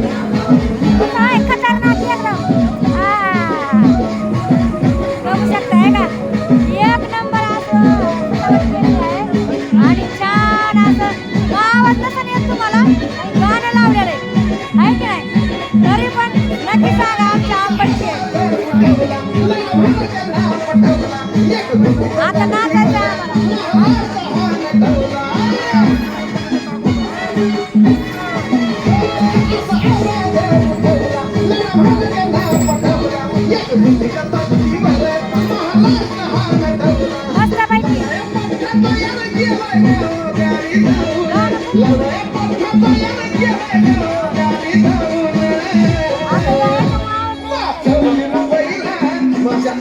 काय खतरनाक एकदम. बघू शकताय का एक नंबर असं सजावट केलेली आहे आणि छान असं गावात नसं येत तुम्हाला गाणं लावलेलं आहे की नाही. तरी पण नक्की सांगा आमच्या आंबटची आता नाचायचं आहे मस्त पैकी. माझ्या